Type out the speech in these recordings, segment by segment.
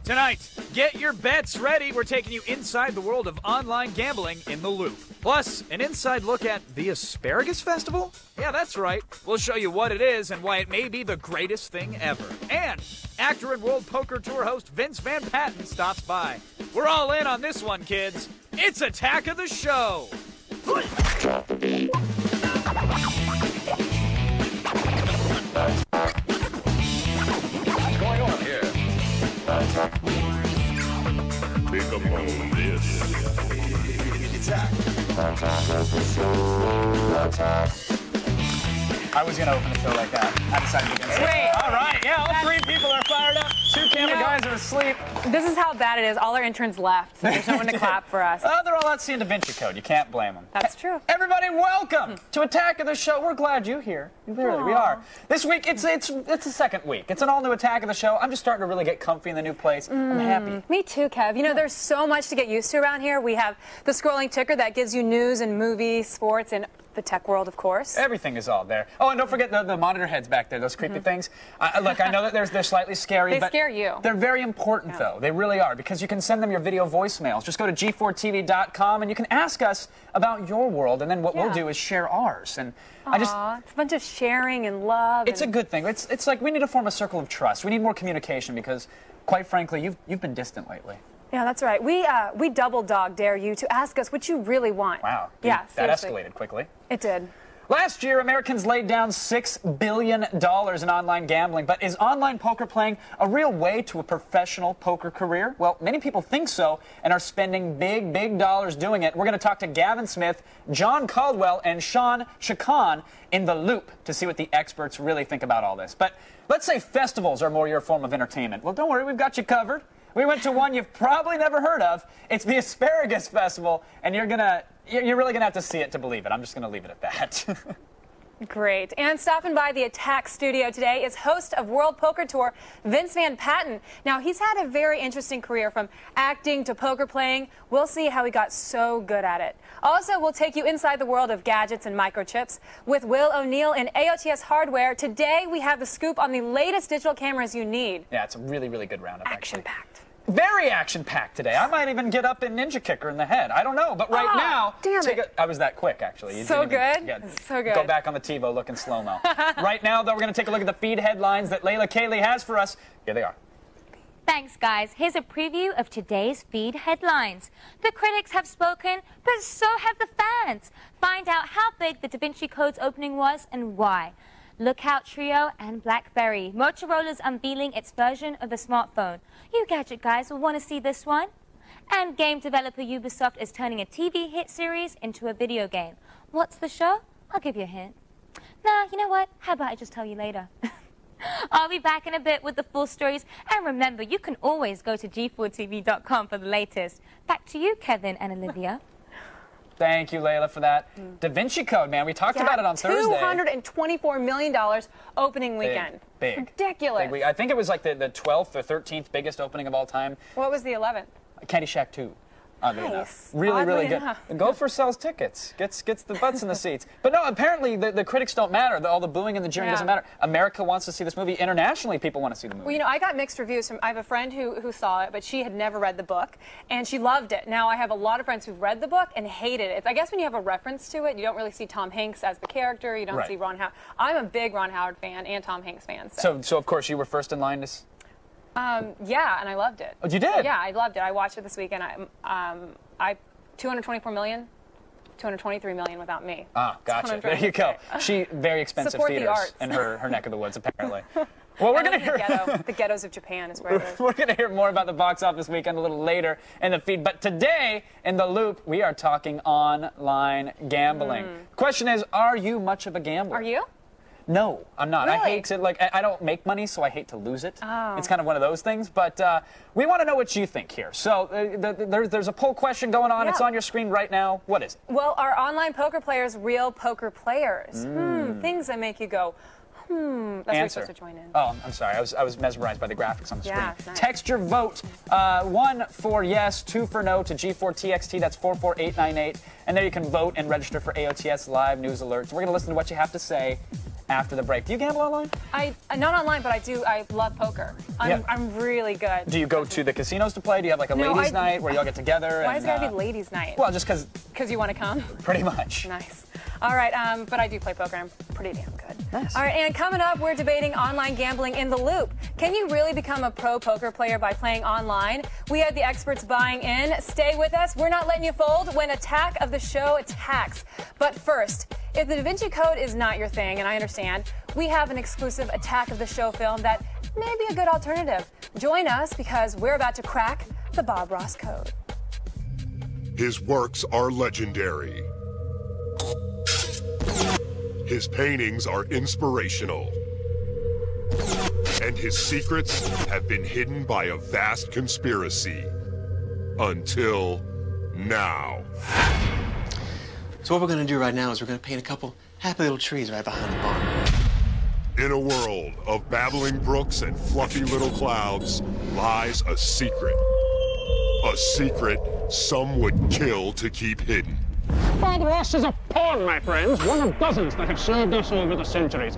Tonight, get your bets ready. We're taking you inside the world of online gambling in The Loop. Plus, an inside look at the Asparagus Festival? Yeah, that's right. We'll show you what it is and why it may be the greatest thing ever. And actor and World Poker Tour host Vince Van Patten stops by. We're all in on this one, kids. It's Attack of the Show. What's going on here? Pick up on this. I was going to open the show like that. I decided to get Wait. All right, yeah, all three people are fired up. Two camera guys are asleep. This is how bad it is. All our interns left, so there's no one to clap for us. Oh, they're all out seeing Da Vinci Code. You can't blame them. That's true. Everybody, welcome to Attack of the Show. We're glad you're here. Really, we are. This week, it's the second week. It's an all-new Attack of the Show. I'm just starting to really get comfy in the new place. I'm happy. Me too, Kev. You know, there's so much to get used to around here. We have the scrolling ticker that gives you news and movies, sports, and the tech world, of course. Everything is all there. Oh, and don't forget the monitor heads back there, those creepy things. Look, I know that they're slightly scary, They but scare you. They're very important, though. They really are, because you can send them your video voicemails. Just go to g4tv.com, and you can ask us about your world, and then what we'll do is share ours. And it's a bunch of sharing and love. It's a good thing. It's like we need to form a circle of trust. We need more communication because, quite frankly, you've been distant lately. Yeah, that's right. We double dog dare you to ask us what you really want. Wow. Yeah, that seriously. escalated quickly. It did. Last year, Americans laid down $6 billion in online gambling. But is online poker playing a real way to a professional poker career? Well, many people think so and are spending big dollars doing it. We're going to talk to Gavin Smith, John Caldwell, and Sean Chacon in The Loop to see what the experts really think about all this. But let's say festivals are more your form of entertainment. Well, don't worry, we've got you covered. We went to one you've probably never heard of. It's the Asparagus Festival, and you're really gonna have to see it to believe it. I'm just gonna leave it at that. Great. And stopping by the Attack studio today is host of World Poker Tour, Vince Van Patten. Now, he's had a very interesting career from acting to poker playing. We'll see how he got so good at it. Also, we'll take you inside the world of gadgets and microchips with Will O'Neill and AOTS Hardware. Today, we have the scoop on the latest digital cameras you need. Yeah, it's a really good roundup, actually. Action-packed. Very action-packed today. I might even get up and ninja kicker in the head. I don't know, but right now, I was that quick, actually. You so didn't good. even, So good. Go back on the TiVo looking slow-mo. Right now, though, we're going to take a look at the feed headlines that Layla Cayley has for us. Here they are. Thanks, guys. Here's a preview of today's feed headlines. The critics have spoken, but so have the fans. Find out how big the Da Vinci Code's opening was and why. Lookout Trio and BlackBerry. Motorola's unveiling its version of the smartphone. You gadget guys will want to see this one. And game developer Ubisoft is turning a TV hit series into a video game. What's the show? I'll give you a hint. Nah, you know what? How about I just tell you later? I'll be back in a bit with the full stories. And remember, you can always go to g4tv.com for the latest. Back to you, Kevin and Olivia. Thank you, Layla, for that. Da Vinci Code, man. We talked about it on Thursday. $224 million opening weekend. Big. Ridiculous. Big. I think it was like the 12th or 13th biggest opening of all time. What was the 11th? Caddyshack 2. Oddly Nice. enough. Really Oddly good. enough. Gopher sells tickets. Gets the butts in the seats. But no, apparently the critics don't matter. All the booing and the jeering doesn't matter. America wants to see this movie. Internationally, people want to see the movie. Well, you know, I got mixed reviews from. I have a friend who saw it, but she had never read the book, and she loved it. Now I have a lot of friends who've read the book and hated it. I guess when you have a reference to it, you don't really see Tom Hanks as the character. You don't see Ron Howard. I'm a big Ron Howard fan and Tom Hanks fan. So of course you were first in line to. Yeah, and I loved it. Oh, you did? Yeah, I loved it. I watched it this weekend. I 224 million. 223 million without me. Ah, gotcha. There you go. She very expensive Support the theaters arts. in her neck of the woods, apparently. Well, we're going to hear the ghettos of Japan is where it is. We're going to hear more about the box office weekend a little later in the feed. But today in The Loop, we are talking online gambling. Question is, are you much of a gambler? Are you? No, I'm not. Really? I hate to, I don't make money, so I hate to lose it. Oh. It's kind of one of those things. But we want to know what you think here. So there's a poll question going on. Yeah. It's on your screen right now. What is it? Well, are online poker players real poker players? Things that make you go, That's where you're supposed to join in. Oh, I'm sorry. I was mesmerized by the graphics on the screen. Nice. Text your vote. 1 for yes, 2 for no to G4TXT. That's 44898. And there you can vote and register for AOTS live news alerts. We're going to listen to what you have to say after the break. Do you gamble online? Not online, but I do. I love poker. I'm really good. Do you go to the casinos to play? Do you have like a ladies' night where you all get together? Why is it gotta be ladies' night? Well, just because. Because you want to come? Pretty much. Nice. All right, but I do play poker. I'm pretty damn good. Nice. All right, and coming up, we're debating online gambling in the Loop. Can you really become a pro poker player by playing online? We have the experts buying in. Stay with us. We're not letting you fold when Attack of the Show attacks. But first, if the Da Vinci Code is not your thing, and I understand, we have an exclusive Attack of the Show film that may be a good alternative. Join us because we're about to crack the Bob Ross Code. His works are legendary. His paintings are inspirational. And his secrets have been hidden by a vast conspiracy. Until now. So what we're going to do right now is we're going to paint a couple happy little trees right behind the barn. In a world of babbling brooks and fluffy little clouds lies a secret. A secret some would kill to keep hidden. Bob Ross is a pawn, my friends, one of dozens that have served us over the centuries.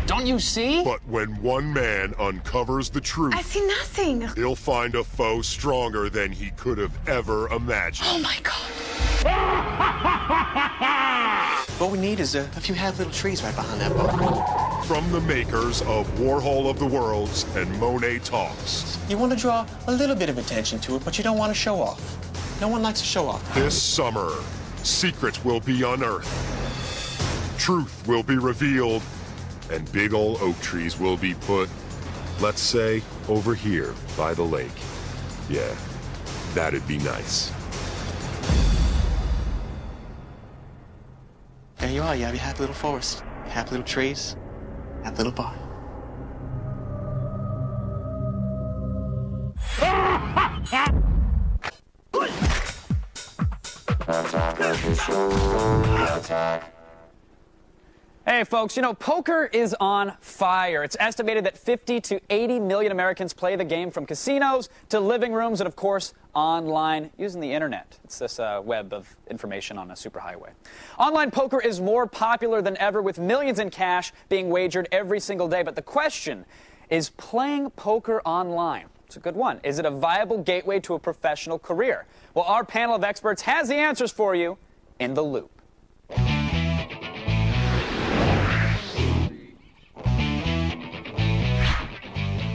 Don't you see? But when one man uncovers the truth, I see nothing. he'll find a foe stronger than he could have ever imagined. Oh my God. What we need is a few happy little trees right behind that barn. From the makers of Warhol of the Worlds and Monet Talks. You want to draw a little bit of attention to it, but you don't want to show off. No one likes to show off. This summer, secrets will be unearthed. Truth will be revealed. And big old oak trees will be put, let's say, over here by the lake. Yeah, that'd be nice. There you are. You have your happy little forest, happy little trees, happy little barn. Hey folks, you know, poker is on fire. It's estimated that 50 to 80 million Americans play the game from casinos to living rooms and, of course, online using the internet. It's this web of information on a superhighway. Online poker is more popular than ever, with millions in cash being wagered every single day. But the question is, playing poker online? It's a good one. Is it a viable gateway to a professional career? Well, our panel of experts has the answers for you in The Loop.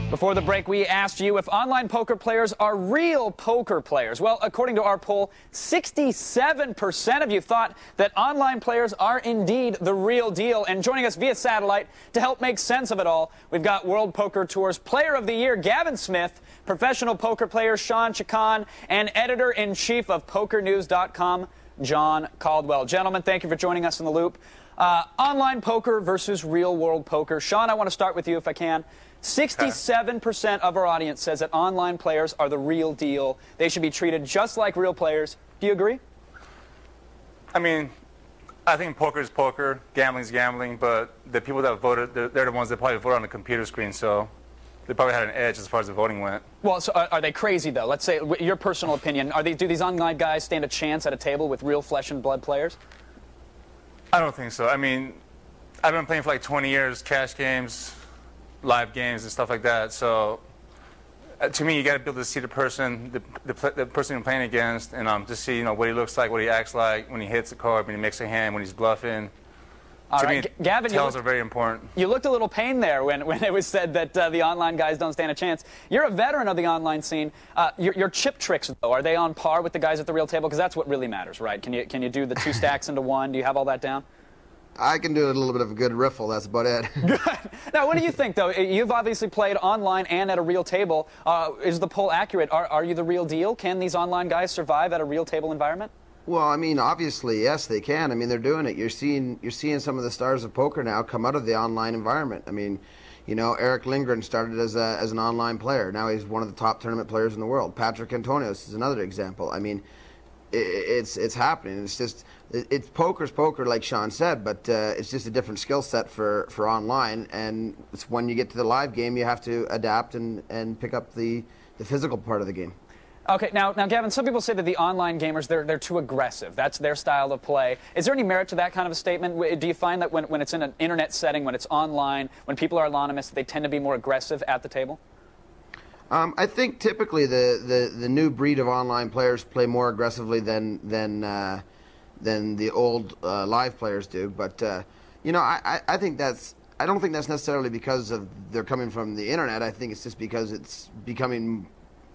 Before the break, we asked you if online poker players are real poker players. Well, according to our poll, 67% of you thought that online players are indeed the real deal. And joining us via satellite to help make sense of it all, we've got World Poker Tour's Player of the Year, Gavin Smith, professional poker player Sean Chacon, and editor-in-chief of PokerNews.com, John Caldwell. Gentlemen, thank you for joining us in The Loop. Online poker versus real-world poker. Sean, I want to start with you if I can. 67% of our audience says that online players are the real deal. They should be treated just like real players. Do you agree? I mean, I think poker is poker, gambling is gambling, but the people that voted, they're the ones that probably voted on the computer screen, so they probably had an edge as far as the voting went. Well, so are they crazy, though? Let's say, your personal opinion, do these online guys stand a chance at a table with real flesh and blood players? I don't think so. I mean, I've been playing for like 20 years, cash games, live games and stuff like that. So to me, you got to be able to see the person, the person you're playing against, and just see, what he looks like, what he acts like when he hits a card, when he makes a hand, when he's bluffing. All to right, me, Gavin, tells are very important. You looked a little pained there when it was said that the online guys don't stand a chance. You're a veteran of the online scene. Your chip tricks, though, are they on par with the guys at the real table? Because that's what really matters, right? Can you do the 2 stacks into 1? Do you have all that down? I can do a little bit of a good riffle. That's about it. Good. Now, what do you think, though? You've obviously played online and at a real table. Is the poll accurate? Are you the real deal? Can these online guys survive at a real table environment? Well, I mean, obviously, yes, they can. I mean, they're doing it. You're seeing some of the stars of poker now come out of the online environment. I mean, Eric Lindgren started as an online player. Now he's one of the top tournament players in the world. Patrick Antonios is another example. I mean, it's happening. It's poker's poker, like Sean said, but it's just a different skill set for online. And it's when you get to the live game, you have to adapt and pick up the physical part of the game. Okay, now, Gavin, some people say that the online gamers, they're too aggressive. That's their style of play. Is there any merit to that kind of a statement? Do you find that when it's in an internet setting, when it's online, when people are anonymous, they tend to be more aggressive at the table? I think typically the new breed of online players play more aggressively than the old live players do. But I think I don't think that's necessarily because of they're coming from the internet. I think it's just because it's becoming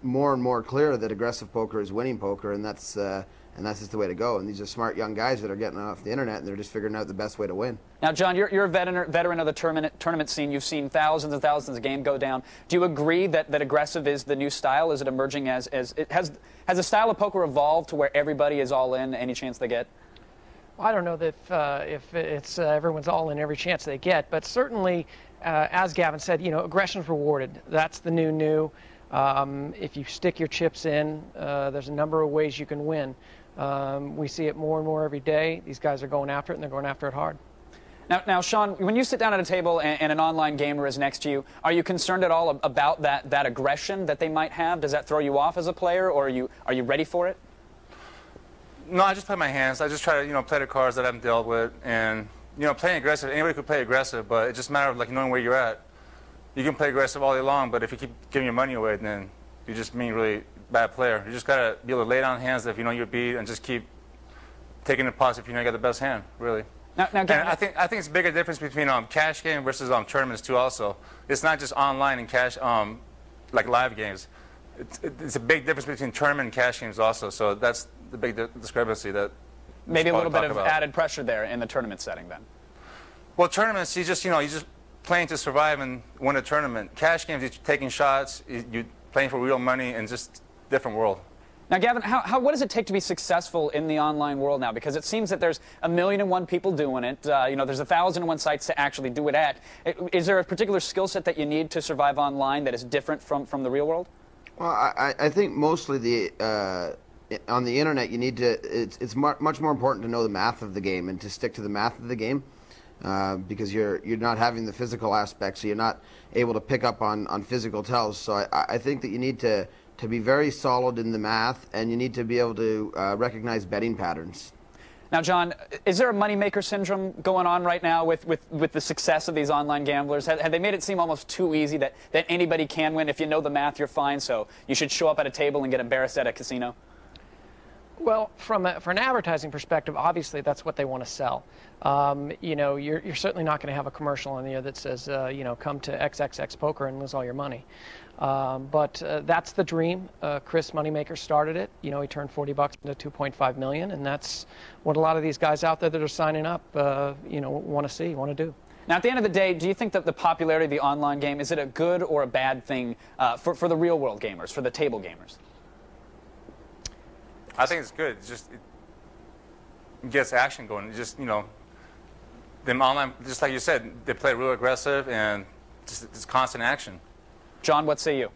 more and more clear that aggressive poker is winning poker, and that's just the way to go. And these are smart young guys that are getting off the internet, and they're just figuring out the best way to win. Now, John, you're a veteran of the tournament scene. You've seen thousands and thousands of games go down. Do you agree that aggressive is the new style? Is it emerging has the style of poker evolved to where everybody is all in any chance they get? Well, I don't know that if it's everyone's all in every chance they get, but certainly, as Gavin said, aggression's rewarded. That's the new. If you stick your chips in, there's a number of ways you can win. We see it more and more every day. These guys are going after it, and they're going after it hard. Now, Sean, when you sit down at a table and an online gamer is next to you, are you concerned at all about that aggression that they might have? Does that throw you off as a player, or are you ready for it? No, I just play my hands. I just try to play the cards that I'm dealt with, and playing aggressive. Anybody could play aggressive, but it's just a matter of knowing where you're at. You can play aggressive all day long, but if you keep giving your money away, then you're just being a really bad player. You just got to be able to lay down hands if you know you're beat and just keep taking the pots if you know you got the best hand, really. Now, and I think it's a bigger difference between cash game versus tournaments, too, also. It's not just online and cash, like live games. It's a big difference between tournament and cash games also, so that's the big discrepancy that maybe a little bit of added pressure there in the tournament setting, then. Well, tournaments, you just playing to survive and win a tournament. Cash games, you're taking shots, you're playing for real money, and just different world. Now, Gavin, what does it take to be successful in the online world now? Because it seems that there's 1,000,001 people doing it. There's 1,001 sites to actually do it at. Is there a particular skill set that you need to survive online that is different from the real world? Well, I think mostly on the internet, you need to. It's much more important to know the math of the game and to stick to the math of the game. Because you're not having the physical aspect, so you're not able to pick up on physical tells. So I think that you need to be very solid in the math, and you need to be able to recognize betting patterns. Now, John, is there a moneymaker syndrome going on right now with the success of these online gamblers? Have they made it seem almost too easy that anybody can win? If you know the math, you're fine, so you should show up at a table and get embarrassed at a casino? Well, for an advertising perspective, obviously that's what they want to sell. You're certainly not going to have a commercial on the air that says, come to XXX Poker and lose all your money. But that's the dream. Chris Moneymaker started it. He turned $40 into $2.5 million, and that's what a lot of these guys out there that are signing up, want to do. Now, at the end of the day, do you think that the popularity of the online game, is it a good or a bad thing for the real world gamers, for the table gamers? I think it's good. It gets action going. Them online, just like you said, they play real aggressive and it's constant action. John, what say you?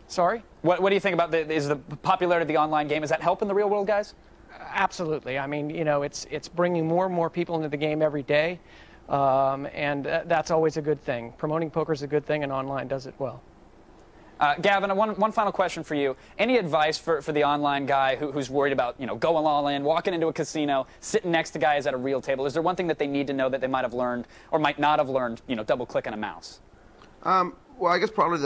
Sorry? What do you think about is the popularity of the online game, is that helping the real world guys? Absolutely. I mean, it's bringing more and more people into the game every day, and that's always a good thing. Promoting poker is a good thing, and online does it well. Gavin, one final question for you. Any advice for the online guy who's worried about going all in, walking into a casino, sitting next to guys at a real table? Is there one thing that they need to know that they might have learned or might not have learned, double-clicking a mouse? Well, I guess probably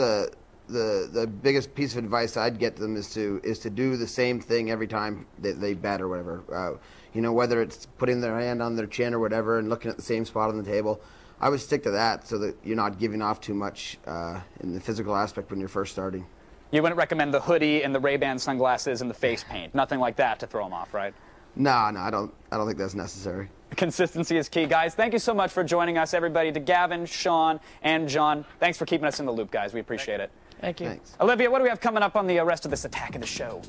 the biggest piece of advice I'd get them is to do the same thing every time they bet or whatever. Whether it's putting their hand on their chin or whatever and looking at the same spot on the table. I would stick to that so that you're not giving off too much in the physical aspect when you're first starting. You wouldn't recommend the hoodie and the Ray-Ban sunglasses and the face paint, nothing like that to throw them off, right? No, I don't think that's necessary. Consistency is key. Guys, thank you so much for joining us, everybody. To Gavin, Sean, and John, thanks for keeping us in the loop, guys. We appreciate it. Thank you. Thanks. Olivia, what do we have coming up on the rest of this attack of the show?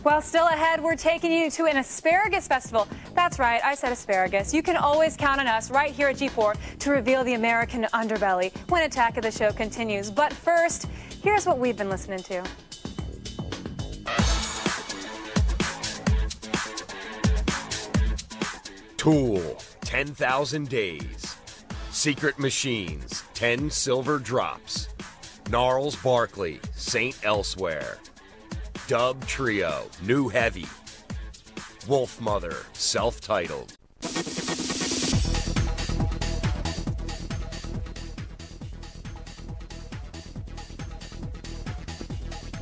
Well, still ahead, we're taking you to an asparagus festival. That's right, I said asparagus. You can always count on us right here at G4 to reveal the American underbelly when Attack of the Show continues. But first, here's what we've been listening to. Tool, 10,000 Days. Secret Machines, 10 Silver Drops. Gnarls Barkley, Saint Elsewhere. Dub Trio, new heavy. Wolf Mother, self-titled.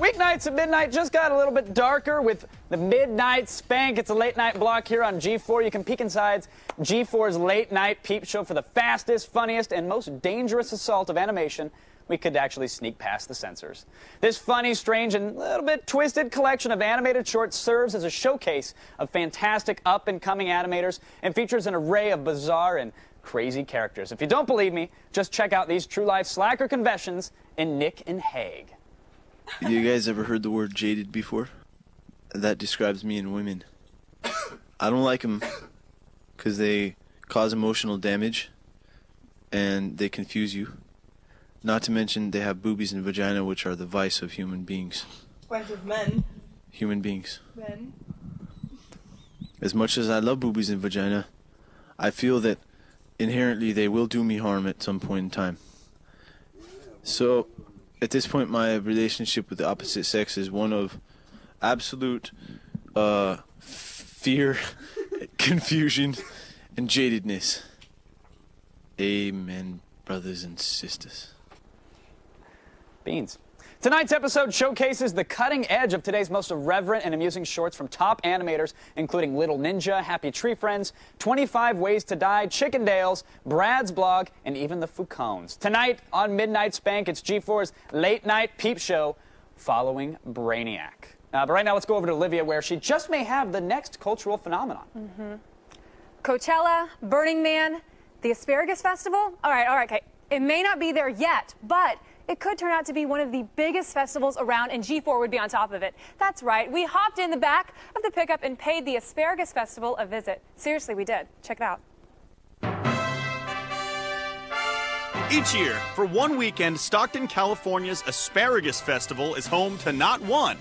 Weeknights at midnight just got a little bit darker with the Midnight Spank. It's a late night block here on G4. You can peek inside G4's late night peep show for the fastest, funniest, and most dangerous assault of animation. We could actually sneak past the censors. This funny, strange, and a little bit twisted collection of animated shorts serves as a showcase of fantastic up-and-coming animators and features an array of bizarre and crazy characters. If you don't believe me, just check out these true-life slacker confessions in Nick and Haig. You guys ever heard the word jaded before? That describes me and women. I don't like them because they cause emotional damage and they confuse you. Not to mention they have boobies and vagina, which are the vice of human beings. Bunch of men. Human beings. Men. As much as I love boobies and vagina, I feel that inherently they will do me harm at some point in time. So, at this point, my relationship with the opposite sex is one of absolute fear, confusion, and jadedness. Amen, brothers and sisters. Beans. Tonight's episode showcases the cutting edge of today's most irreverent and amusing shorts from top animators, including Little Ninja, Happy Tree Friends, 25 Ways to Die, Chicken Dales, Brad's Blog, and even the Foucones. Tonight on Midnight Spank, it's G4's late night peep show following Brainiac. But right now, let's go over to Olivia, where she just may have the next cultural phenomenon. Coachella, Burning Man, the Asparagus Festival. All right, okay. It may not be there yet, but it could turn out to be one of the biggest festivals around, and G4 would be on top of it. That's right. We hopped in the back of the pickup and paid the Asparagus Festival a visit. Seriously, we did. Check it out. Each year, for one weekend, Stockton, California's Asparagus Festival is home to not one,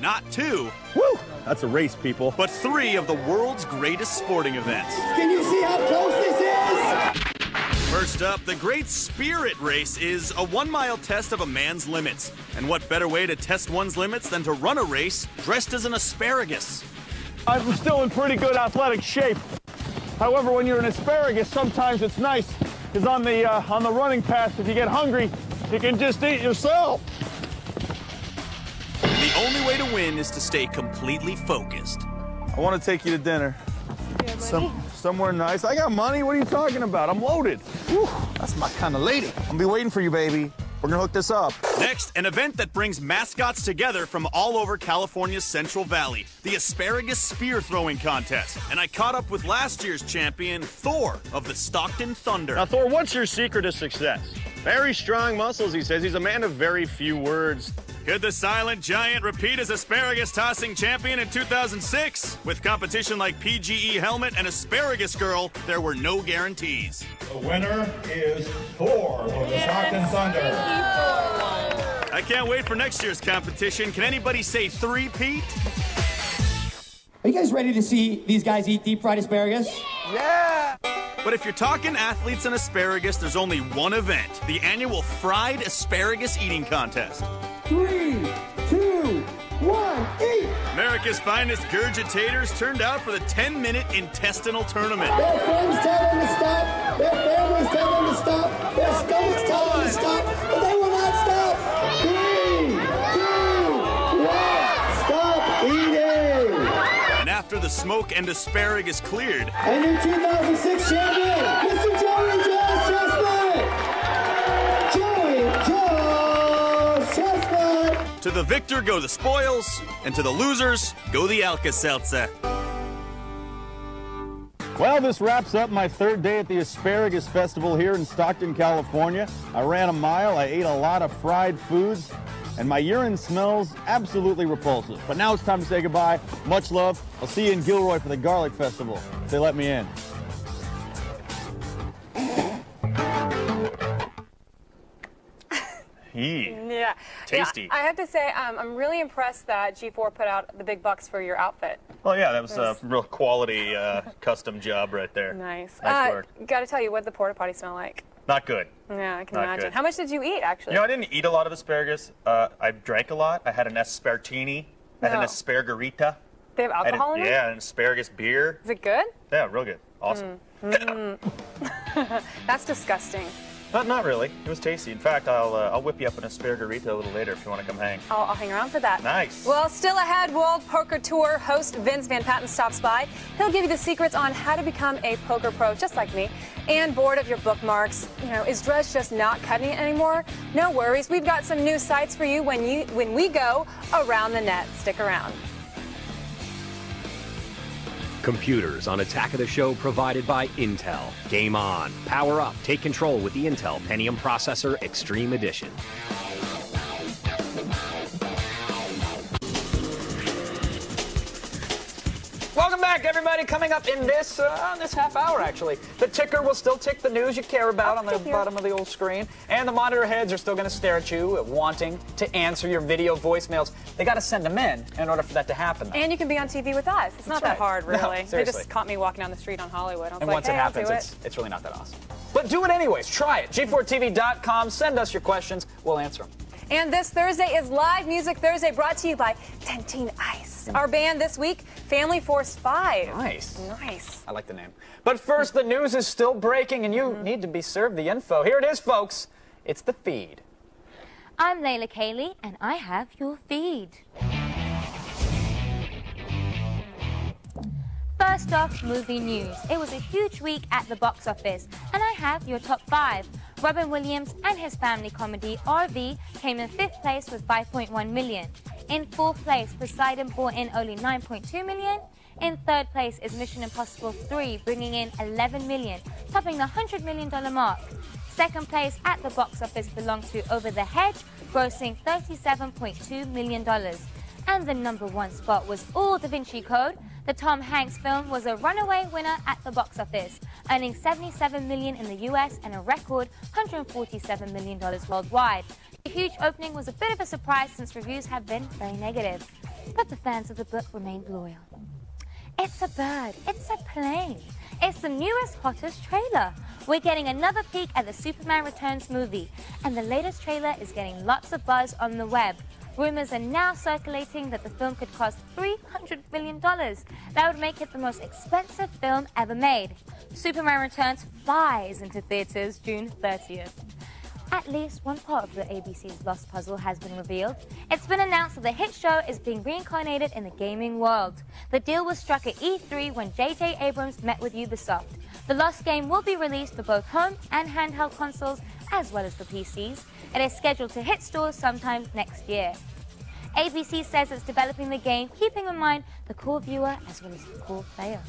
not two, woo, that's a race, people, but three of the world's greatest sporting events. Can you see how close this is? First up, the Great Spirit Race is a 1-mile test of a man's limits. And what better way to test one's limits than to run a race dressed as an asparagus? I'm still in pretty good athletic shape. However, when you're an asparagus, sometimes it's nice, because on the running path, if you get hungry, you can just eat yourself. The only way to win is to stay completely focused. I want to take you to dinner. Somewhere nice. I got money. What are you talking about? I'm loaded. Whew, that's my kind of lady. I'll be waiting for you, baby. We're going to hook this up. Next, an event that brings mascots together from all over California's Central Valley, the Asparagus Spear Throwing Contest. And I caught up with last year's champion, Thor, of the Stockton Thunder. Now, Thor, what's your secret to success? Very strong muscles, he says. He's a man of very few words. Could the silent giant repeat as asparagus tossing champion in 2006? With competition like PGE Helmet and Asparagus Girl, there were no guarantees. The winner is Thor of the Stockton Thunder. I can't wait for next year's competition. Can anybody say three-peat? Are you guys ready to see these guys eat deep fried asparagus? Yeah! But if you're talking athletes and asparagus, there's only one event, the annual Fried Asparagus Eating Contest. 3, 2, 1, eat! America's finest gurgitators turned out for the 10-minute intestinal tournament. Their friends tell them to stop, their families tell them to stop, their stomachs tell them to stop, but they will not stop. 3, 2, 1, stop eating! And after the smoke and asparagus cleared, and your 2006 champion, Mr. Joey Joe Chestnut! Joey Joe Chestnut! To the victor go the spoils, and to the losers go the Alka-Seltzer. Well, this wraps up my third day at the Asparagus Festival here in Stockton, California. I ran a mile, I ate a lot of fried foods, and my urine smells absolutely repulsive. But now it's time to say goodbye. Much love. I'll see you in Gilroy for the Garlic Festival, if they let me in. Yeah. Tasty. Yeah, I have to say, I'm really impressed that G4 put out the big bucks for your outfit. Well, yeah, that was a real quality custom job right there. Nice. Nice work. Got to tell you, what the porta potty smell like? Not good. Yeah, I can Not imagine. good. How much did you eat, actually? You know, I didn't eat a lot of asparagus. I drank a lot. I had an aspartini. I had an No. aspargarita. They have alcohol in it? Yeah, an asparagus beer. Is it good? Yeah, real good. Awesome. That's disgusting. But not really. It was tasty. In fact, I'll whip you up an aspargarita a little later if you want to come hang. I'll hang around for that. Nice. Well, still ahead, World Poker Tour host Vince Van Patten stops by. He'll give you the secrets on how to become a poker pro, just like me. And bored of your bookmarks? You know, is Drudge just not cutting it anymore? No worries. We've got some new sites for you when we go around the net. Stick around. Computers on Attack of the Show provided by Intel. Game on. Power up. Take control with the Intel Pentium Processor Extreme Edition. Welcome back, everybody. Coming up in this half hour, actually, the ticker will still tick the news you care about on the bottom of the old screen, and the monitor heads are still going to stare at you, wanting to answer your video voicemails. They got to send them in order for that to happen. Though. And you can be on TV with us. It's not that hard, really. No, They seriously. just caught me walking down the street on Hollywood. I was And like, once hey, it happens, I'll do it. it's really not that awesome. But do it anyways. Try it. G4TV.com. Send us your questions. We'll answer them. And this Thursday is Live Music Thursday, brought to you by Dentine Ice. Our band this week, Family Force 5. Nice. Nice. I like the name. But first, the news is still breaking, and you need to be served the info. Here it is, folks. It's the feed. I'm Layla Cayley, and I have your feed. First off, movie news. It was a huge week at the box office, and I have your top 5. Robin Williams and his family comedy RV came in 5th place with $5.1 million. In 4th place, Poseidon brought in only $9.2 million. In 3rd place is Mission Impossible 3, bringing in $11 million, topping the $100 million mark. 2nd place at the box office belonged to Over the Hedge, grossing $37.2 million. And the number 1 spot was All Da Vinci Code. The Tom Hanks film was a runaway winner at the box office, earning $77 million in the US and a record $147 million worldwide. The huge opening was a bit of a surprise since reviews have been very negative, but the fans of the book remained loyal. It's a bird, it's a plane, it's the newest, hottest trailer. We're getting another peek at the Superman Returns movie, and the latest trailer is getting lots of buzz on the web. Rumors are now circulating that the film could cost $300 million. That would make it the most expensive film ever made. Superman Returns flies into theaters June 30th. At least one part of the ABC's Lost puzzle has been revealed. It's been announced that the hit show is being reincarnated in the gaming world. The deal was struck at E3 when J.J. Abrams met with Ubisoft. The Lost game will be released for both home and handheld consoles, as well as for PCs. It is scheduled to hit stores sometime next year. ABC says it's developing the game, keeping in mind the core viewer as well as the core player.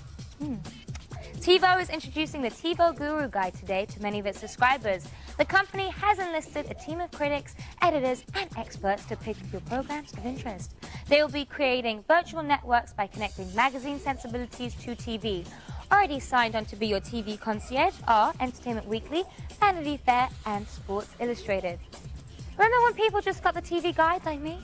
TiVo is introducing the TiVo Guru Guide today to many of its subscribers. The company has enlisted a team of critics, editors, and experts to pick your programs of interest. They will be creating virtual networks by connecting magazine sensibilities to TV. Already signed on to be your TV concierge are Entertainment Weekly, Vanity Fair, and Sports Illustrated. Remember when people just got the TV Guide like me?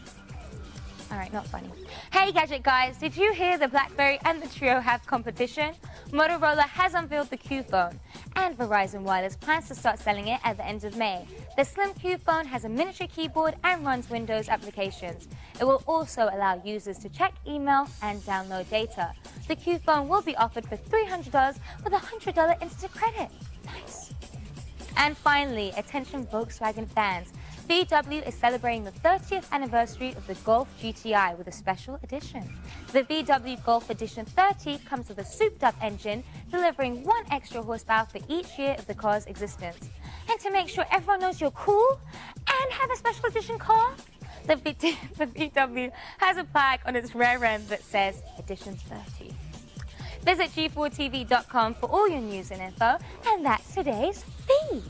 Alright, not funny. Hey Gadget guys, did you hear the BlackBerry and the Trio have competition? Motorola has unveiled the Q phone, and Verizon Wireless plans to start selling it at the end of May. The Slim Q phone has a miniature keyboard and runs Windows applications. It will also allow users to check email and download data. The Q phone will be offered for $300 with a $100 instant credit. Nice. And finally, attention Volkswagen fans. VW is celebrating the 30th anniversary of the Golf GTI with a special edition. The VW Golf Edition 30 comes with a souped-up engine, delivering 1 extra horsepower for each year of the car's existence. And to make sure everyone knows you're cool and have a special edition car, the VW has a plaque on its rear end that says Edition 30. Visit G4TV.com for all your news and info, and that's today's feed.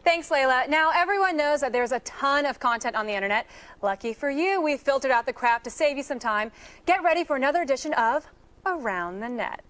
Thanks, Layla. Now, everyone knows that there's a ton of content on the internet. Lucky for you, we've filtered out the crap to save you some time. Get ready for another edition of Around the Net.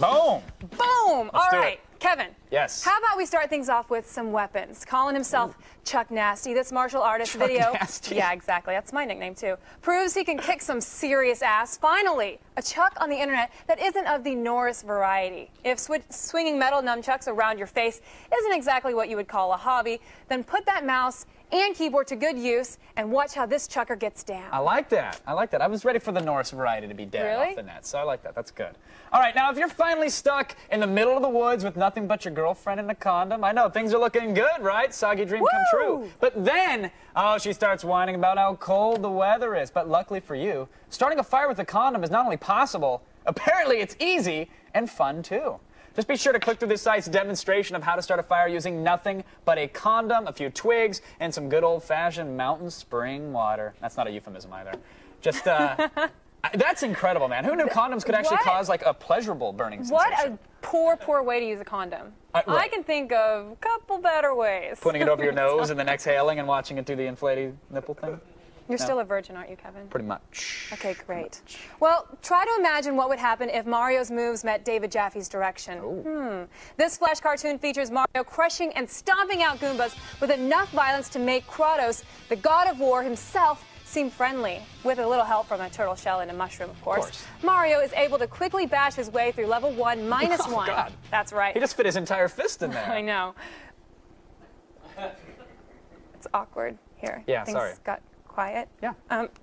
Boom. Boom. All right. Kevin. Yes. How about we start things off with some weapons? Calling himself Chuck Nasty, this martial artist Chuck video. Nasty. Yeah, exactly. That's my nickname too. Proves he can kick some serious ass. Finally, a Chuck on the internet that isn't of the Norris variety. If swinging metal nunchucks around your face isn't exactly what you would call a hobby, then put that mouse and keyboard to good use and watch how this chucker gets down. I like that. I like that. I was ready for the Norris variety to be dead Really? off the net, so I like that. That's good. All right, now if you're finally stuck in the middle of the woods with nothing but your girlfriend and a condom, I know things are looking good, right? Soggy dream come true. But then, oh, she starts whining about how cold the weather is. But luckily for you, starting a fire with a condom is not only possible, apparently it's easy and fun too. Just be sure to click through this site's demonstration of how to start a fire using nothing but a condom, a few twigs, and some good old-fashioned mountain spring water. That's not a euphemism either. Just, that's incredible, man. Who knew condoms could actually cause, like, a pleasurable burning sensation? What a poor, poor way to use a condom. Right. I can think of a couple better ways. Putting it over your nose and then exhaling and watching it through the inflated nipple thing? You're No. still a virgin, aren't you, Kevin? Pretty much. Okay, great. Well, try to imagine what would happen if Mario's moves met David Jaffe's direction. This Flash cartoon features Mario crushing and stomping out Goombas with enough violence to make Kratos, the god of war himself, seem friendly. With a little help from a turtle shell and a mushroom, of course. Mario is able to quickly bash his way through level 1 minus Oh, 1. God. That's right. He just fit his entire fist in there. I know. It's awkward here. Yeah, Things sorry. got quiet. Yeah.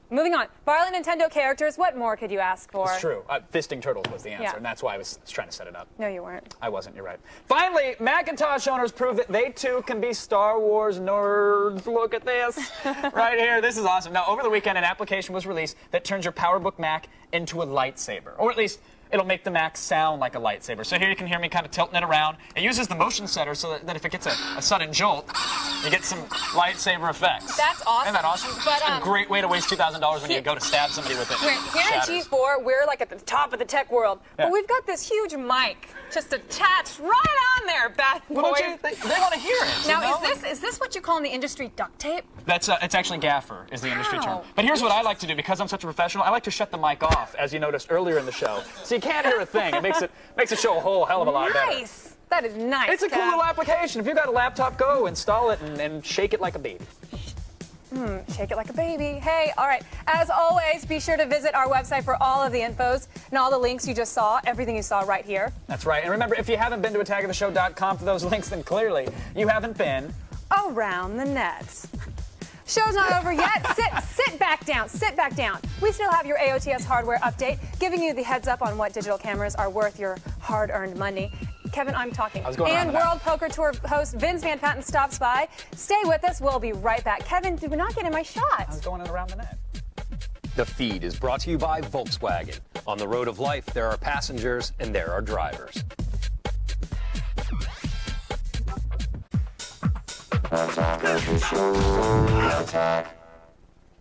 Moving on. Violent Nintendo characters, what more could you ask for? It's true. Fisting turtles was the answer, Yeah. and that's why I was trying to set it up. No, you weren't. I wasn't, you're right. Finally, Macintosh owners prove that they too can be Star Wars nerds. Look at this right here. This is awesome. Now, over the weekend, an application was released that turns your PowerBook Mac into a lightsaber, or at least it'll make the Mac sound like a lightsaber. So here you can hear me kind of tilting it around. It uses the motion setter so that if it gets a sudden jolt, you get some lightsaber effects. That's awesome. Isn't that awesome? But, it's a great way to waste $2,000 when you go to stab somebody with it. Here at Shatters. G4, we're like at the top of the tech world, Yeah. but we've got this huge mic just attached right on there, bad boy. Well, don't you think- they want to hear it. Now, you know? is this what you call in the industry duct tape? That's it's actually gaffer is the industry term. Wow. But here's what I like to do because I'm such a professional. I like to shut the mic off, as you noticed earlier in the show, so you can't hear a thing. It makes the show a whole hell of a lot better. Nice. That is nice. It's a cool Kev. little application. If you've got a laptop, go install it and shake it like a baby. Shake it like a baby. Hey, all right. As always, be sure to visit our website for all of the infos and all the links you just saw, everything you saw right here. That's right. And remember, if you haven't been to attackoftheshow.com for those links, then clearly you haven't been Around the net. Show's not over yet. Sit back down. Sit back down. We still have your AOTS hardware update, giving you the heads up on what digital cameras are worth your hard-earned money. Kevin, I'm talking. I was going and around the World Poker Tour host Vince Van Patten stops by. Stay with us. We'll be right back. Kevin, did we not get in my shot? I was going around the net. The feed is brought to you by Volkswagen. On the road of life, there are passengers and there are drivers.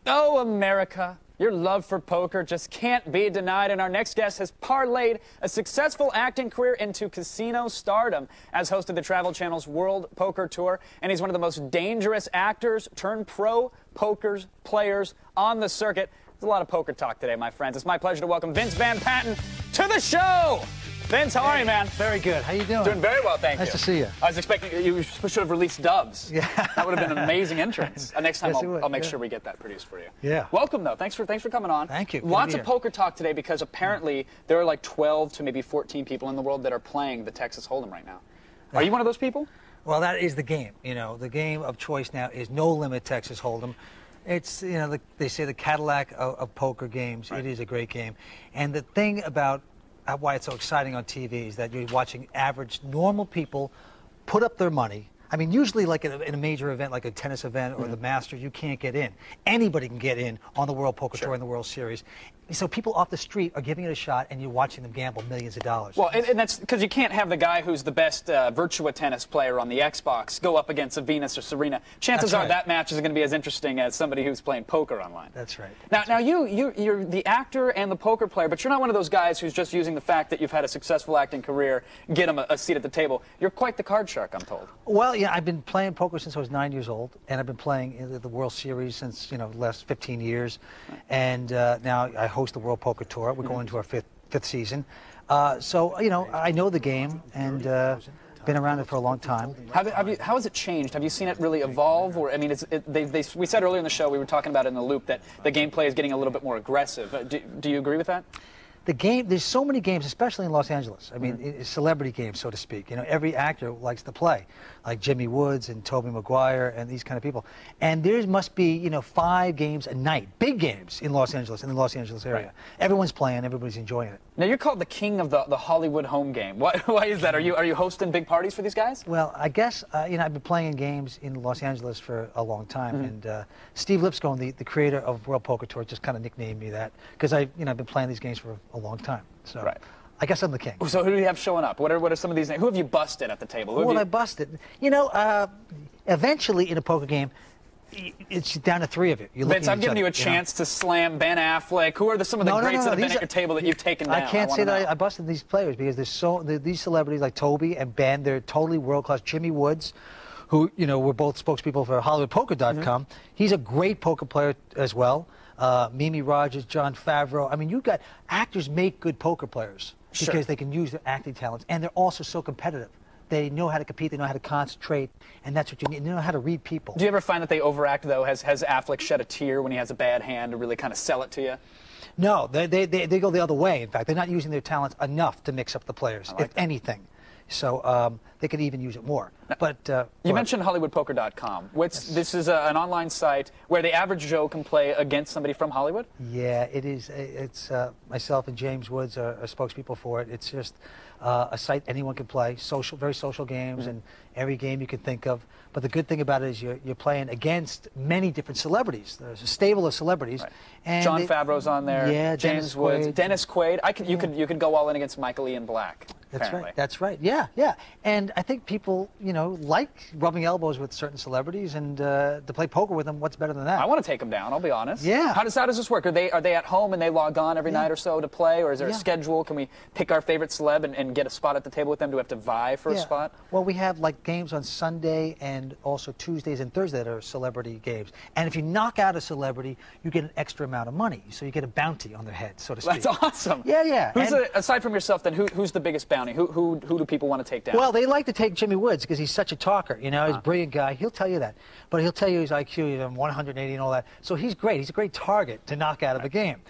Oh, America. Your love for poker just can't be denied, and our next guest has parlayed a successful acting career into casino stardom as host of the Travel Channel's World Poker Tour, and he's one of the most dangerous actors turned pro poker players on the circuit. There's a lot of poker talk today, my friends. It's my pleasure to welcome Vince Van Patten to the show. Vince, how are you, man? Very good. How you doing? Doing very well, thank you. Nice to see you. I was expecting you should have released dubs. Yeah. That would have been an amazing entrance. Next time Yes, it I'll would, make yeah. sure we get that produced for you. Yeah. Welcome, though. Thanks for coming on. Thank you. Good Lots to of be here. poker talk today because apparently there are like 12 to maybe 14 people in the world that are playing the Texas Hold'em right now. Are you one of those people? Well, that is the game. You know, the game of choice now is No Limit Texas Hold'em. It's, you know, they say the Cadillac of poker games. Right. It is a great game. And the thing about why it's so exciting on TV is that you're watching average, normal people put up their money. I mean, usually like in a major event, like a tennis event or the Masters, you can't get in. Anybody can get in on the World Poker Tour and the World Series. So people off the street are giving it a shot, and you're watching them gamble millions of dollars. Well, and that's because you can't have the guy who's the best Virtua tennis player on the Xbox go up against a Venus or Serena. Chances That's are right. that match is going to be as interesting as somebody who's playing poker online. That's right. Now you're the actor and the poker player, but you're not one of those guys who's just using the fact that you've had a successful acting career get him a seat at the table. You're quite the card shark, I'm told. Well, yeah, I've been playing poker since I was 9 years old, and I've been playing in the World Series since, the last 15 years. And now I host the World Poker Tour. We're going into our fifth season. So, I know the game, and been around it for a long time. How has it changed? Have you seen it really evolve? Or I mean, we said earlier in the show, we were talking about it in the loop, that the gameplay is getting a little bit more aggressive. Do you agree with that? The game, there's so many games, especially in Los Angeles. I mean, it's celebrity games, so to speak. You know, every actor likes to play, like Jimmy Woods and Tobey Maguire and these kind of people. And there must be, 5 games a night, big games in Los Angeles, in the Los Angeles area. Right. Everyone's playing, everybody's enjoying it. Now, you're called the king of the Hollywood home game. Why is that? Are you hosting big parties for these guys? Well, I guess, I've been playing games in Los Angeles for a long time. And Steve Lipscomb, the creator of World Poker Tour, just kind of nicknamed me that because I've been playing these games for a long time. So right. I guess I'm the king. So who do you have showing up? What are some of these names? Who have you busted at the table? Who have I busted? Eventually in a poker game, it's down to 3 of you. Vince, I've given you a chance to slam Ben Affleck. Who are some of the greats that have been at your table that you've taken down? I can't say that I busted these players because these celebrities like Toby and Ben, they're totally world-class. Jimmy Woods, who, were both spokespeople for HollywoodPoker.com. He's a great poker player as well. Mimi Rogers, Jon Favreau. I mean, you got actors make good poker players because they can use their acting talents, and they're also so competitive. They know how to compete, they know how to concentrate, and that's what you need. They know how to read people. Do you ever find that they overact, though? Has Affleck shed a tear when he has a bad hand to really kind of sell it to you? No, they go the other way. In fact, they're not using their talents enough to mix up the players, if anything. So they could even use it more. But you mentioned HollywoodPoker.com. This is an online site where the average Joe can play against somebody from Hollywood? Yeah, it is. It's myself and James Woods are spokespeople for it. It's just a site anyone can play, very social games, and every game you can think of. But the good thing about it is you're playing against many different celebrities. There's a stable of celebrities. Right. And Jon Favreau's on there. Yeah, James Woods, Dennis Quaid. You could go all in against Michael Ian Black. That's apparently. right. That's right. Yeah. And I think people, like rubbing elbows with certain celebrities, and to play poker with them. What's better than that? I want to take them down. I'll be honest. Yeah. How does this work? Are they at home and they log on every night or so to play, or is there a schedule? Can we pick our favorite celeb and get a spot at the table with them? Do we have to vie for a spot? Well, we have games on Sunday and also Tuesdays and Thursdays that are celebrity games. And if you knock out a celebrity, you get an extra amount of money. So you get a bounty on their head, so to speak. That's awesome. Yeah. Aside from yourself, then who's the biggest bounty? Who do people want to take down? Well, they like to take Jimmy Woods because he's such a talker. He's a brilliant guy. He'll tell you that. But he'll tell you his IQ is 180 and all that. So he's great. He's a great target to knock out of a game.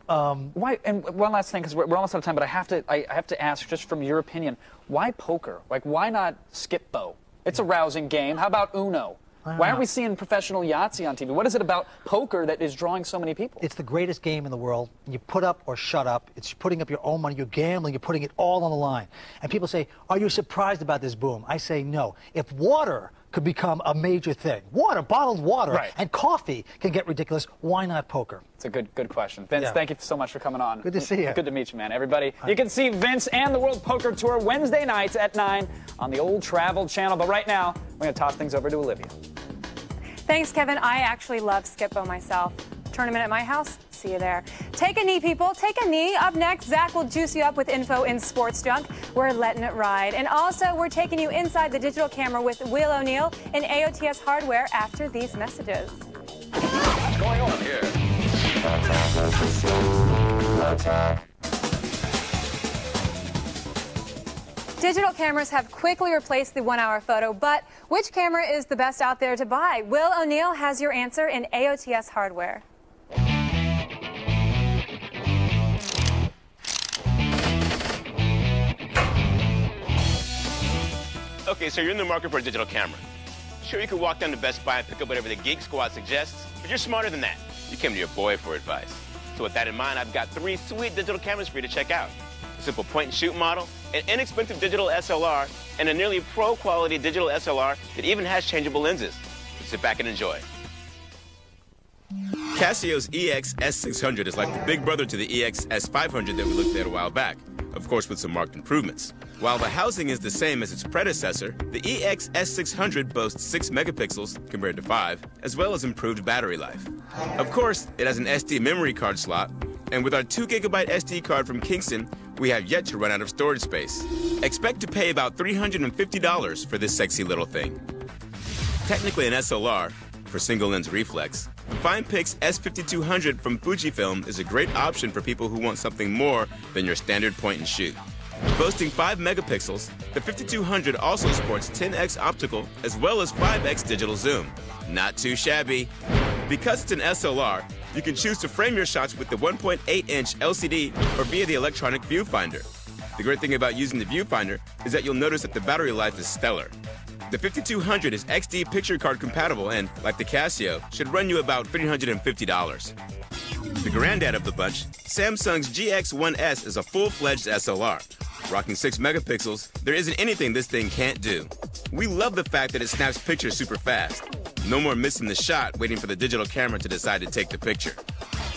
Why? And one last thing, because we're almost out of time, but I have to ask, just from your opinion, why poker? Why not Skip-Bo? It's a rousing game. How about Uno? Why aren't we seeing professional Yahtzee on TV? What is it about poker that is drawing so many people? It's the greatest game in the world. You put up or shut up. It's putting up your own money. You're gambling. You're putting it all on the line. And people say, are you surprised about this boom? I say no. If water could become a major thing, bottled water, and coffee can get ridiculous, why not poker? It's a good question. Vince, thank you so much for coming on. Good to see you. Good to meet you, man. Everybody, you can see Vince and the World Poker Tour Wednesday nights at 9 on the Old Travel Channel. But right now, we're going to toss things over to Olivia. Thanks, Kevin. I actually love Skip-Bo myself. Tournament at my house? See you there. Take a knee, people. Take a knee. Up next, Zach will juice you up with info in Sports Junk. We're letting it ride. And also, we're taking you inside the digital camera with Will O'Neill and AOTS Hardware after these messages. What's going on here? Digital cameras have quickly replaced the one-hour photo, but which camera is the best out there to buy? Will O'Neill has your answer in AOTS Hardware. Okay, so you're in the market for a digital camera. Sure, you could walk down to Best Buy and pick up whatever the Geek Squad suggests, but you're smarter than that. You came to your boy for advice. So with that in mind, I've got 3 sweet digital cameras for you to check out. A simple point-and-shoot model, an inexpensive digital SLR, and a nearly pro-quality digital SLR that even has changeable lenses. So sit back and enjoy. Casio's EX-S600 is like the big brother to the EX-S500 that we looked at a while back, of course with some marked improvements. While the housing is the same as its predecessor, the EX-S600 boasts 6 megapixels compared to 5, as well as improved battery life. Of course, it has an SD memory card slot, and with our 2GB SD card from Kingston, we have yet to run out of storage space. Expect to pay about $350 for this sexy little thing. Technically an SLR, for single lens reflex, FinePix S5200 from Fujifilm is a great option for people who want something more than your standard point and shoot. Boasting 5 megapixels, The 5200 also sports 10x optical as well as 5x digital zoom. Not too shabby. Because it's an SLR, you can choose to frame your shots with the 1.8-inch LCD or via the electronic viewfinder. The great thing about using the viewfinder is that you'll notice that the battery life is stellar. The 5200 is XD picture card compatible and, like the Casio, should run you about $350. The granddad of the bunch, Samsung's GX1S is a full-fledged SLR. Rocking 6 megapixels, there isn't anything this thing can't do. We love the fact that it snaps pictures super fast. No more missing the shot waiting for the digital camera to decide to take the picture.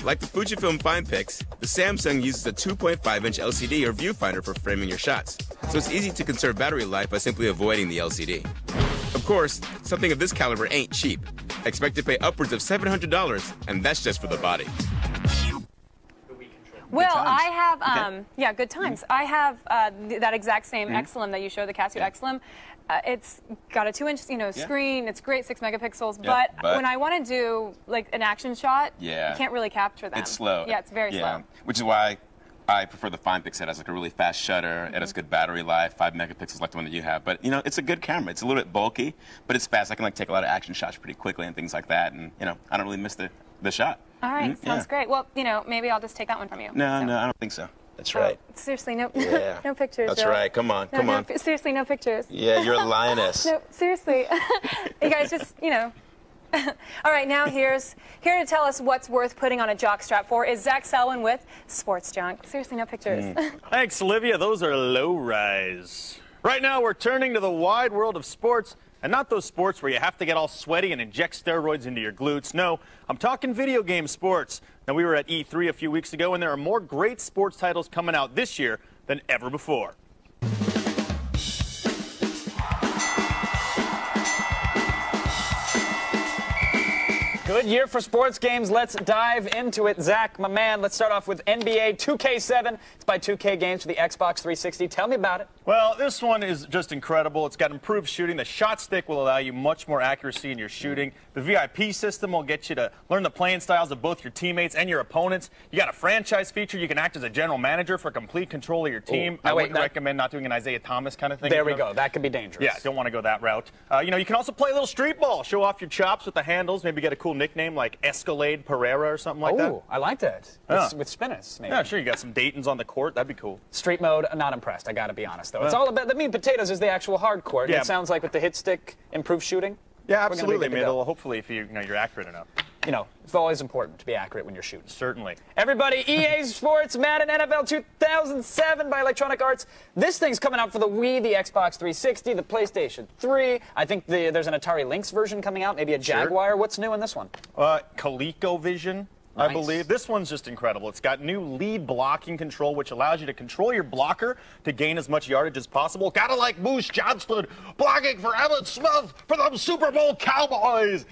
Like the Fujifilm FinePix, the Samsung uses a 2.5-inch LCD or viewfinder for framing your shots, so it's easy to conserve battery life by simply avoiding the LCD. Of course, something of this caliber ain't cheap. Expect to pay upwards of $700, and that's just for the body. Well, I have, yeah, good times. I have that exact same Exlim that you showed, the Casio Exlim. It's got a 2-inch, screen. It's great, 6 megapixels. But when I want to do like an action shot, you can't really capture that. It's slow. Yeah, it's very slow. Which is why I prefer the FinePix. It has like a really fast shutter. It has good battery life, 5 megapixels like the one that you have. But it's a good camera. It's a little bit bulky, but it's fast. I can like take a lot of action shots pretty quickly and things like that. And I don't really miss the shot. All right, sounds great. Well, maybe I'll just take that one from you. No, I don't think so. That's right. Seriously, no pictures. That's Joe. right. Come on, come on. Seriously, no pictures. Yeah, you're a lioness. No, seriously. You guys just, All right, now here to tell us what's worth putting on a jockstrap for is Zach Selwyn with Sports Junk. Seriously, no pictures. Thanks, Olivia. Those are low-rise. Right now, we're turning to the wide world of sports, and not those sports where you have to get all sweaty and inject steroids into your glutes. No, I'm talking video game sports. Now, we were at E3 a few weeks ago, and there are more great sports titles coming out this year than ever before. Good year for sports games. Let's dive into it. Zach, my man, let's start off with NBA 2K7. It's by 2K Games for the Xbox 360. Tell me about it. Well, this one is just incredible. It's got improved shooting. The shot stick will allow you much more accuracy in your shooting. The VIP system will get you to learn the playing styles of both your teammates and your opponents. You got a franchise feature. You can act as a general manager for complete control of your team. I wouldn't recommend not doing an Isaiah Thomas kind of thing. There we go. That could be dangerous. Yeah, don't want to go that route. You can also play a little street ball. Show off your chops with the handles. Maybe get a cool nickname like Escalade Pereira or something like that. Oh, I like that. With spinners, maybe. Yeah, sure. You got some Daytons on the court. That'd be cool. Street mode, not impressed. I got to be honest, though. It's all about the meat and potatoes is the actual hard court. Yeah. It sounds like with the hit stick, improved shooting. Yeah, absolutely. Hopefully, if you're accurate enough. It's always important to be accurate when you're shooting. Certainly. Everybody, EA Sports Madden NFL 2007 by Electronic Arts. This thing's coming out for the Wii, the Xbox 360, the PlayStation 3. I think there's an Atari Lynx version coming out, maybe a Jaguar. Sure. What's new in this one? ColecoVision. Nice. I believe. This one's just incredible. It's got new lead blocking control, which allows you to control your blocker to gain as much yardage as possible. Gotta like Moose Johnston blocking for Emmitt Smith for the Super Bowl Cowboys.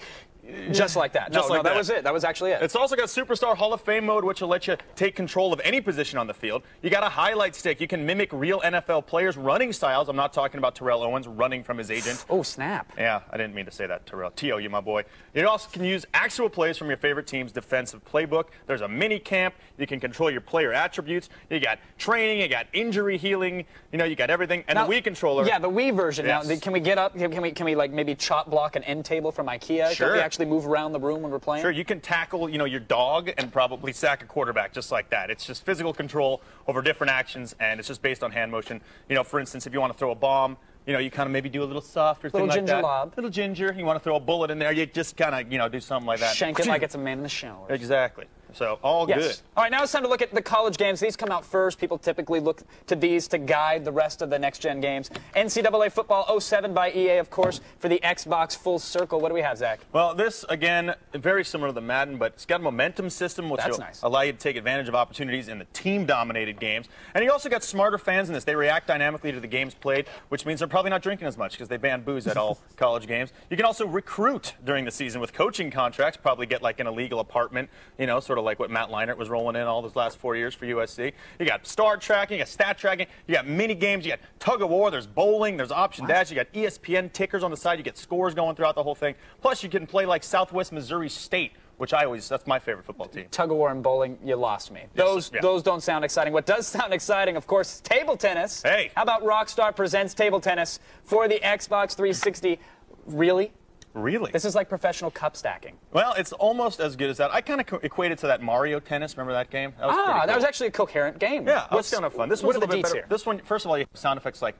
Just like that. No, that was it. That was actually it. It's also got Superstar Hall of Fame mode, which will let you take control of any position on the field. You got a highlight stick. You can mimic real NFL players' running styles. I'm not talking about Terrell Owens running from his agent. Oh, snap. Yeah, I didn't mean to say that, Terrell. T.O., you my boy. You also can use actual plays from your favorite team's defensive playbook. There's a mini camp. You can control your player attributes. You got training. You got injury healing. You got everything. And now, the Wii controller. Yeah, the Wii version. Yes. Now, can we get up? Can we like maybe chop block an end table from IKEA? Sure. Can we actually move around the room when we're playing? Sure, you can tackle, your dog and probably sack a quarterback just like that. It's just physical control over different actions, and it's just based on hand motion. For instance, if you want to throw a bomb, you kind of maybe do a little softer thing like that. Little ginger lob. Little ginger. You want to throw a bullet in there, you just kind of, do something like that. Shank it like it's a man in the shower. Exactly. So, all good. All right, now it's time to look at the college games. These come out first. People typically look to these to guide the rest of the next-gen games. NCAA Football 07 by EA, of course, for the Xbox Full Circle. What do we have, Zach? Well, this, again, very similar to the Madden, but it's got a momentum system, which will allow you to take advantage of opportunities in the team-dominated games. And you also got smarter fans in this. They react dynamically to the games played, which means they're probably not drinking as much because they ban booze at all college games. You can also recruit during the season with coaching contracts, probably get like an illegal apartment, sort of like what Matt Leinart was rolling in all those last 4 years for USC. You got star tracking, you got stat tracking, you got mini games, you got tug of war, there's bowling, there's option dash, you got ESPN tickers on the side, you get scores going throughout the whole thing. Plus, you can play like Southwest Missouri State which that's my favorite football team. Tug of war and bowling, you lost me. Yes, Those don't sound exciting. What does sound exciting, of course, is table tennis. Hey. How about Rockstar presents table tennis for the Xbox 360? Really? Really? This is like professional cup stacking. Well, it's almost as good as that. I kind of equate it to that Mario Tennis. Remember that game? That was pretty cool. That was actually a coherent game. Yeah, that was kind of fun. This one's a little bit better. Here? This one, first of all, you have sound effects like...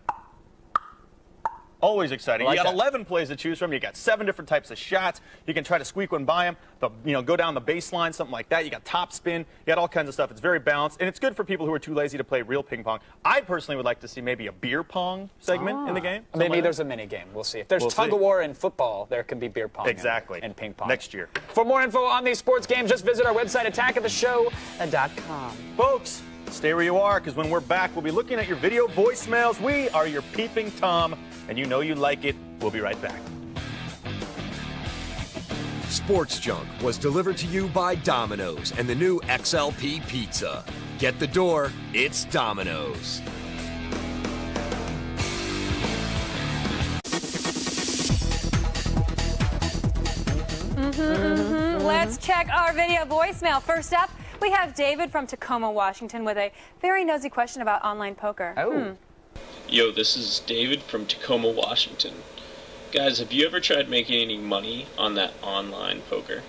Always exciting. Like you got that. 11 plays to choose from. You got 7 different types of shots. You can try to squeak one by them. Go down the baseline, something like that. You got top spin. You got all kinds of stuff. It's very balanced, and it's good for people who are too lazy to play real ping pong. I personally would like to see maybe a beer pong segment in the game. Maybe there's a mini game. We'll see. If there's tug of war in football, there can be beer pong. Exactly. And ping pong. Next year. For more info on these sports games, just visit our website, attackoftheshow.com. Folks, stay where you are, because when we're back, we'll be looking at your video voicemails. We are your peeping Tom, and you know you like it. We'll be right back. Sports Junk was delivered to you by Domino's and the new XLP Pizza. Get the door, it's Domino's. Let's check our video voicemail. First up, we have David from Tacoma, Washington, with a very nosy question about online poker. Yo, this is David from Tacoma, Washington. Guys, have you ever tried making any money on that online poker?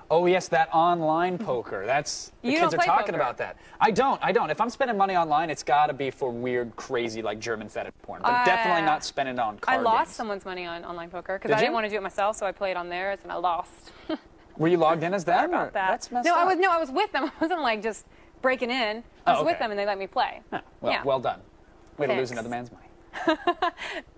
Oh, yes, that online poker. That's the You kids don't are play talking poker. about that. I don't. If I'm spending money online, it's got to be for weird, crazy, like German fetish porn. But definitely not spending it on I card lost games. someone's money on online poker because Did I didn't you? want to do it myself, so I played on theirs and I lost. Were you logged in as them? Sorry about that. That's messed no, up. I was with them. I wasn't like just breaking in. I was with them and they let me play. Well done. Way to lose Thanks. another man's money.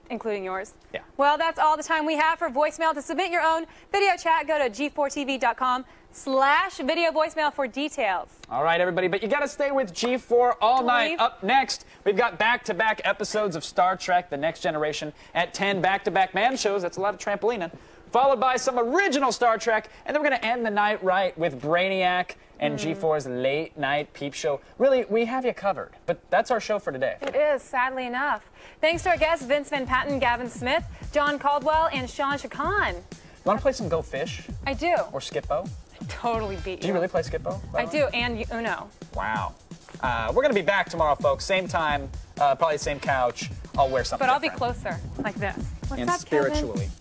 Including yours. Yeah. Well, that's all the time we have for voicemail. To submit your own video chat, go to g4tv.com/video voicemail for details. All right, everybody, but you got to stay with G4 all night. Up next, we've got back-to-back episodes of Star Trek: The Next Generation at 10, back-to-back man shows. That's a lot of trampolining. Followed by some original Star Trek, and then we're going to end the night right with Brainiac and G4's late night peep show. Really, we have you covered, but that's our show for today. It is, sadly enough. Thanks to our guests, Vince Van Patten, Gavin Smith, John Caldwell, and Sean Chacon. Want to play some Go Fish? I do. Or Skip-Bo? I totally beat you. Do you really play Skip-Bo? I do, and Uno. Wow. We're going to be back tomorrow, folks. Same time, probably the same couch. I'll wear something But I'll be different. closer, like this. What's And up, spiritually. Kevin?